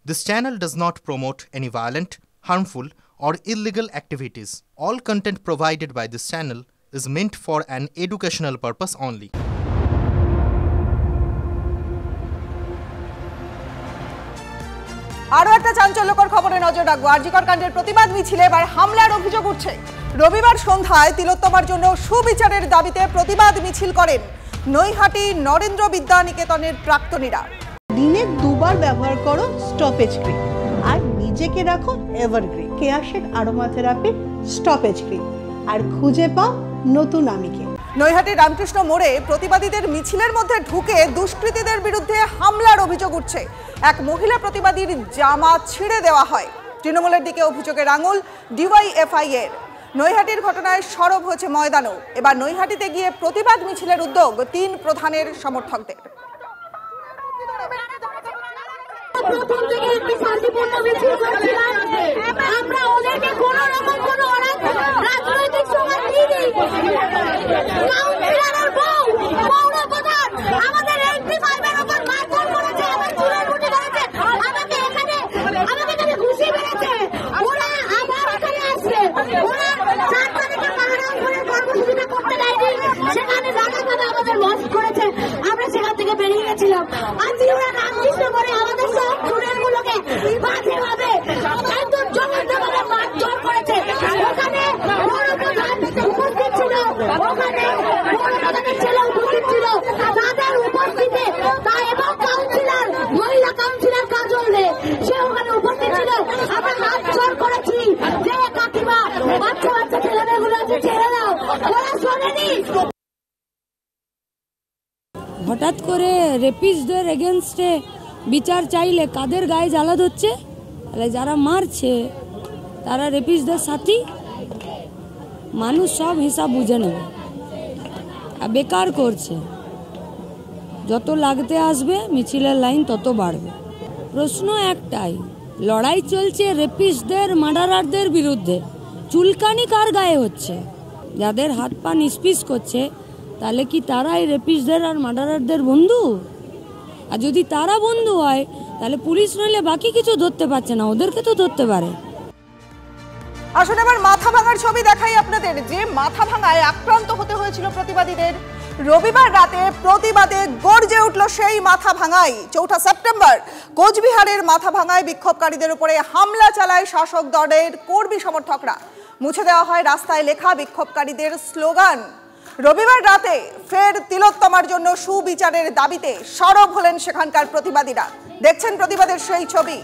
This channel does not promote any violent, harmful, or illegal activities. All content provided by this channel is meant for an educational purpose only. আরও একটা চাঞ্চল্যকর খবরে নজর রাখবো। আরজিকর কাণ্ডের প্রতিবাদ মিছিলে এবার হামলার অভিযোগ উঠছে। রবিবার সন্ধ্যায় তিলোত্তমার জন্য সুবিচারের দাবিতে প্রতিবাদ মিছিল করেন নৈহাটি নরেন্দ্র বিদ্যা নিকেতনের প্রাক্তনীরা। দিনে দুবার ব্যবহার করো স্টপেজ ক্রিম আর নিজেকে রাখো evergreen. Keya Seth aroma therapy stoppage cream আর খুঁজে পাও নতুন আমিকে। নৈহাটি রামকৃষ্ণ মোড়ে প্রতিবাদীদের মিছিলের মধ্যে ঢুকে দুষ্কৃতীদের বিরুদ্ধে হামলার অভিযোগ উঠছে। এক মহিলা প্রতিবাদীর জামা ছিঁড়ে দেওয়া হয়। তৃণমূলের দিকে অভিযোগের আঙুল ডিওয়াইএফআই এর। নৈহাটির ঘটনায় সরব হয়েছে ময়দানও। এবার নৈহাটিতে গিয়ে প্রতিবাদ মিছিলের উদ্যোগ তিন প্রধানের সমর্থকদের। প্রথম থেকে একটি শান্তিপূর্ণ মিছিল করছিলাম। আমরা ওদেরকে কোনো রকম কোনো রাজনৈতিক সময় দিইনি। কাউন্সিলর আর বউ পৌরপ্রধান আমাদের এমপি সাহেবের উপর মারধর করেছে, আমার চুলের মুঠি ধরেছে, আমাকে এখানে ঘুষি মেরেছে। ওরা আবার এখানে আসছে, ওরা 4 তারিখে মাহারাম করে কর্মসূচিটা করতে দেয়নি, সেখানে জায়গা করে আমাদের লস করেছে। আমরা সেখান থেকে বেরিয়ে গেছিলাম। আজকে ওরা রামকৃষ্ণ করে আমাদের সব স্টুডেন্টগুলোকে বাজেভাবে একদম জঘন্যভাবে মারধর করেছে। ওখানে পৌরপ্রধান উপস্থিত ছিল, ওখানে পৌরপ্রধানের ছেলে উপস্থিত ছিল, তাদের উপস্থিতে এবং কাউন্সিলর, মহিলা কাউন্সিলর কাজল দে, সে ওখানে উপস্থিত ছিল। আমরা হাত জোর করেছি যে কাকিমা বাচ্চা বাচ্চা ছেলেমেয়েগুলো আছে ছেড়ে দাও, ওরা শোনেনি। হঠাৎ করে রেপিস্টদের এগেনস্টে বিচার চাইলে কাদের গায়ে জ্বালা ধরছে? তাহলে যারা মারছে তারা রেপিস্টদের সাথী। মানুষ সব হিসাব বুঝে নেবে, বেকার করছে। যত লাগতে আসবে মিছিলের লাইন তত বাড়বে। প্রশ্ন একটাই, লড়াই চলছে রেপিস্টদের মার্ডারারদের বিরুদ্ধে। চুলকানি কার গায়ে হচ্ছে? যাদের হাত পা নিষ্পিস করছে, তাহলে কি তারাই রেপিস্টদের আর মার্ডারারদের বন্ধু? আর যদি তারা বন্ধু হয় তাহলে পুলিশ নইলে বাকি কিছু ধরতে পারছে না, ওদেরকে তো ধরতে পারে। আসলে এবার মাথা ভাঙার ছবি দেখাই আপনাদের, যে মাথা ভাঙায় আক্রান্ত হতে হয়েছিল প্রতিবাদীদের। রবিবার রাতে প্রতিবাদে গর্জে উঠল সেই মাথা ভাঙাই। 4 সেপ্টেম্বর কোচবিহারের মাথা ভাঙায় বিক্ষোভকারীদের উপরে হামলা চালায় শাসক দলের কর্মী সমর্থকরা। মুছে দেওয়া হয় রাস্তায় লেখা বিক্ষোভকারীদের স্লোগান। রবিবার রাতে ফের তিলোত্তমার জন্য সুবিচারের দাবিতে সরব হলেন সেখানকার প্রতিবাদীরা। দেখছেন প্রতিবাদের সেই ছবি।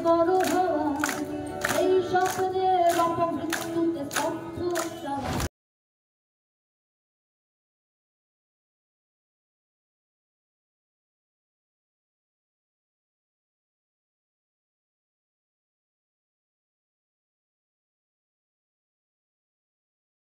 বড়